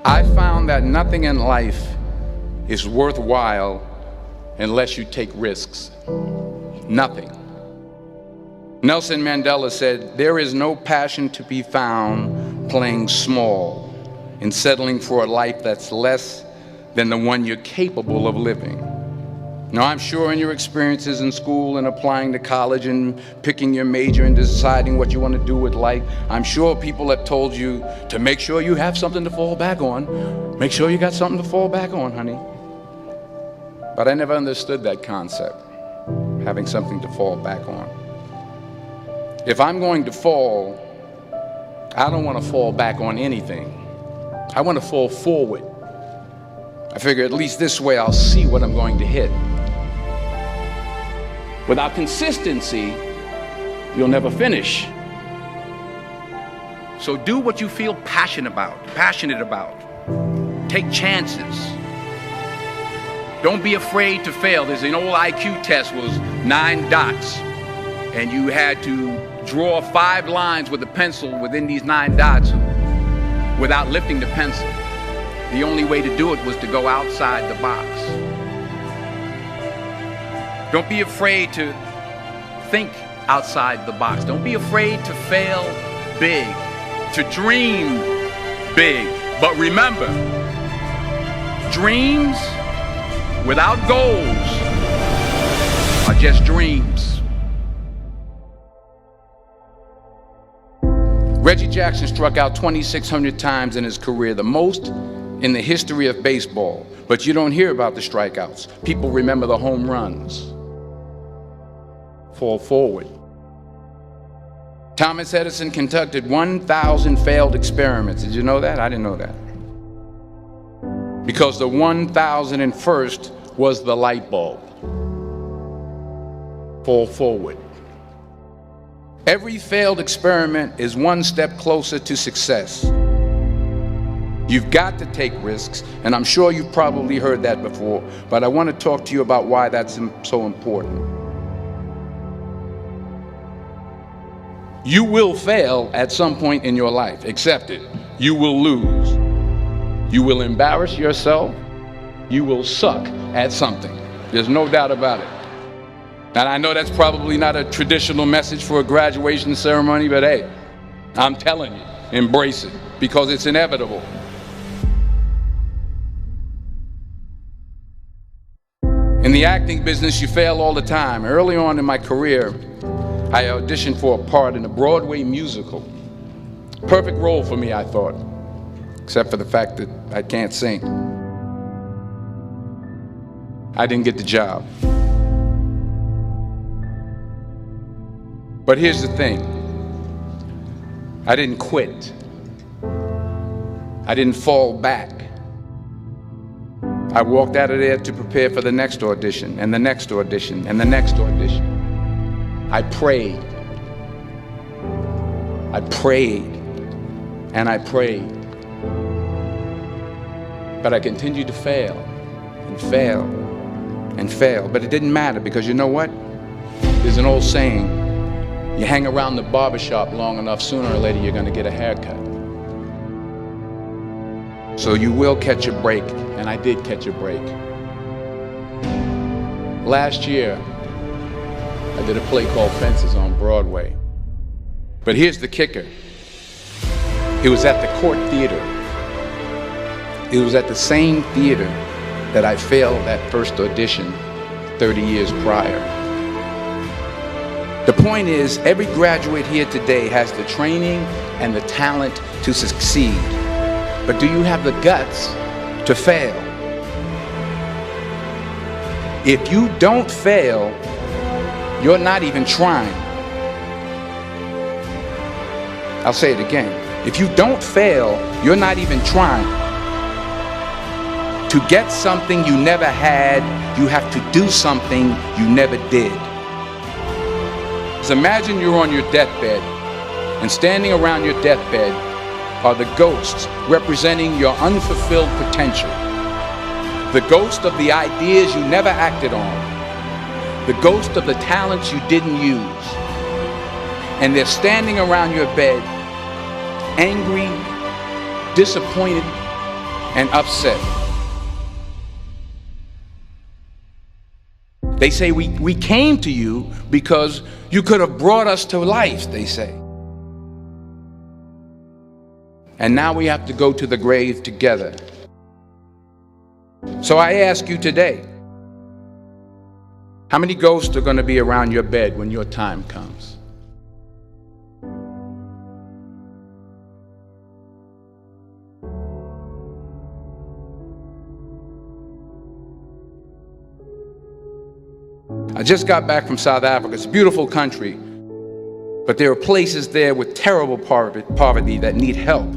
I found that nothing in life is worthwhile unless you take risks. Nothing. Nelson Mandela said, "There is no passion to be found playing small and settling for a life that's less than the one you're capable of living." Now, I'm sure in your experiences in school and applying to college and picking your major and deciding what you want to do with life, I'm sure people have told you to make sure you have something to fall back on. Make sure you got something to fall back on, honey. But I never understood that concept, having something to fall back on. If I'm going to fall, I don't want to fall back on anything. I want to fall forward. I figure at least this way I'll see what I'm going to hit. Without consistency, you'll never finish. So do what you feel passionate about. Take chances. Don't be afraid to fail. There's an old IQ test, was 9 dots, and you had to draw 5 lines with a pencil within these 9 dots without lifting the pencil. The only way to do it was to go outside the box. Don't be afraid to think outside the box. Don't be afraid to fail big, to dream big. But remember, dreams without goals are just dreams. Reggie Jackson struck out 2,600 times in his career, the most in the history of baseball. But you don't hear about the strikeouts. People remember the home runs. Fall forward. Thomas Edison conducted 1,000 failed experiments. Did you know that? I didn't know that. Because the 1,001st was the light bulb. Fall forward. Every failed experiment is one step closer to success. You've got to take risks, and I'm sure you've probably heard that before, but I want to talk to you about why that's so important. You will fail at some point in your life. Accept it. You will lose. You will embarrass yourself. You will suck at something. There's no doubt about it. And I know that's probably not a traditional message for a graduation ceremony, but hey, I'm telling you, embrace it, because it's inevitable. In the acting business, you fail all the time. Early on in my career, I auditioned for a part in a Broadway musical. Perfect role for me, I thought, except for the fact that I can't sing. I didn't get the job. But here's the thing. I didn't quit. I didn't fall back. I walked out of there to prepare for the next audition, and the next audition, and the next audition. I prayed. I prayed. And I prayed. But I continued to fail, and fail, and fail. But it didn't matter, because you know what? There's an old saying, you hang around the barbershop long enough, sooner or later you're going to get a haircut. So you will catch a break, and I did catch a break. Last year, I did a play called Fences on Broadway. But here's the kicker. It was at the Court Theater. It was at the same theater that I failed that first audition 30 years prior. The point is, every graduate here today has the training and the talent to succeed. But do you have the guts to fail? If you don't fail, you're not even trying. I'll say it again. If you don't fail, you're not even trying. To get something you never had, you have to do something you never did. So imagine you're on your deathbed, and standing around your deathbed are the ghosts representing your unfulfilled potential. The ghost of the ideas you never acted on. The ghost of the talents you didn't use. And they're standing around your bed, angry, disappointed, and upset. They say we came to you because you could have brought us to life, they say. And now we have to go to the grave together. So I ask you today, how many ghosts are going to be around your bed when your time comes? I just got back from South Africa. It's a beautiful country, but there are places there with terrible poverty that need help.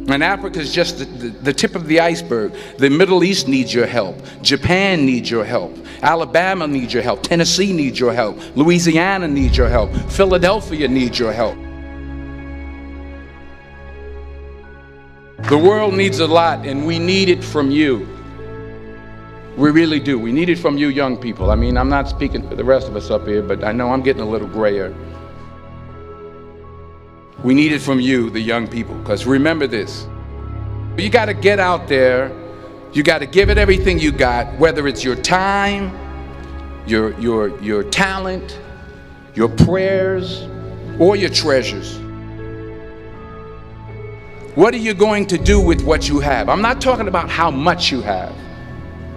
And Africa is just the tip of the iceberg. The Middle East needs your help. Japan needs your help. Alabama needs your help. Tennessee needs your help. Louisiana needs your help. Philadelphia needs your help. The world needs a lot, and we need it from you. We really do. We need it from you young people. I mean, I'm not speaking for the rest of us up here, but I know I'm getting a little grayer. We need it from you, the young people, because remember this. You got to get out there. You got to give it everything you got, whether it's your time, your talent, your prayers, or your treasures. What are you going to do with what you have? I'm not talking about how much you have.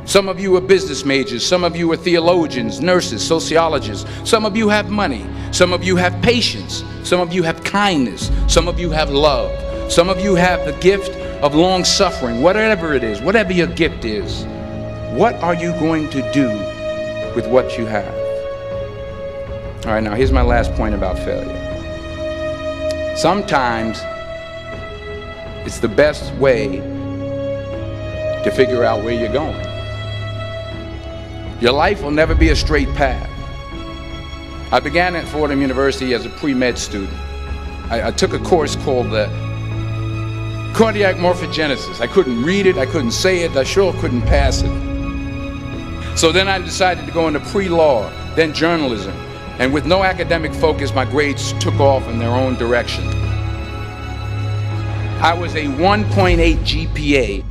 Some of you are business majors, some of you are theologians, nurses, sociologists. Some of you have money, some of you have patience, some of you have kindness, some of you have love, some of you have the gift of long suffering. Whatever it is, whatever your gift is, what are you going to do with what you have? All right, now here's my last point about failure. Sometimes it's the best way to figure out where you're going. Your life will never be a straight path. I began at Fordham University as a pre-med student. I took a course called cardiac morphogenesis. I couldn't read it, I couldn't say it, I sure couldn't pass it. So then I decided to go into pre-law, then journalism. And with no academic focus, my grades took off in their own direction. I was a 1.8 GPA.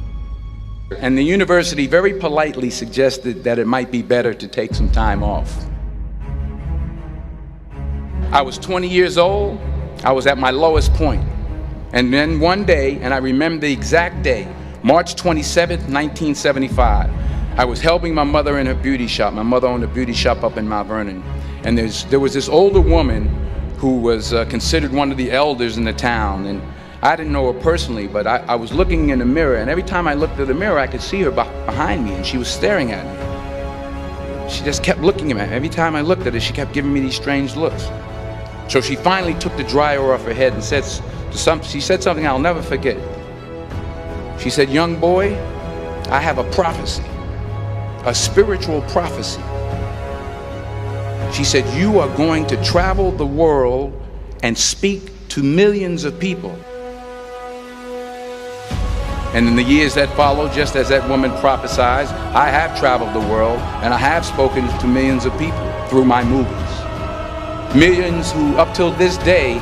And the university very politely suggested that it might be better to take some time off. I was 20 years old. I was at my lowest point. And then one day, and I remember the exact day, March 27th, 1975, I was helping my mother in her beauty shop. My mother owned a beauty shop up in Mount Vernon. And there was this older woman who was considered one of the elders in the town. And I didn't know her personally, but I was looking in the mirror, and every time I looked at the mirror, I could see her behind me, and she was staring at me. She just kept looking at me. Every time I looked at her, she kept giving me these strange looks. So she finally took the dryer off her head and she said something I'll never forget. She said, "Young boy, I have a prophecy, a spiritual prophecy." She said, "You are going to travel the world and speak to millions of people." And in the years that followed, just as that woman prophesied, I have traveled the world and I have spoken to millions of people through my movies. Millions who up till this day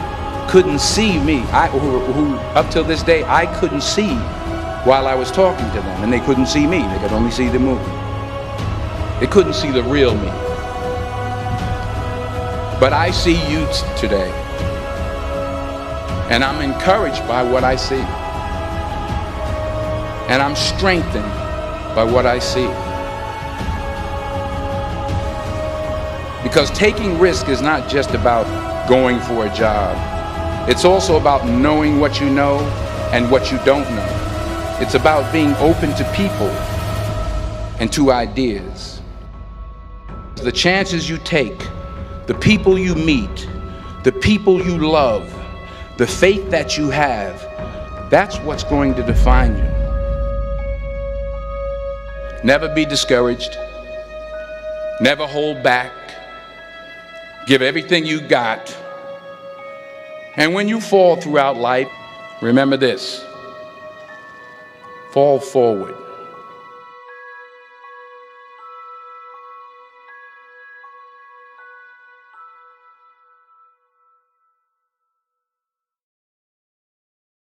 couldn't see me, who up till this day I couldn't see while I was talking to them, and they couldn't see me, they could only see the movie. They couldn't see the real me. But I see you today, and I'm encouraged by what I see. And I'm strengthened by what I see. Because taking risk is not just about going for a job. It's also about knowing what you know and what you don't know. It's about being open to people and to ideas. The chances you take, the people you meet, the people you love, the faith that you have, that's what's going to define you. Never be discouraged. Never hold back. Give everything you got. And when you fall throughout life, remember this: fall forward.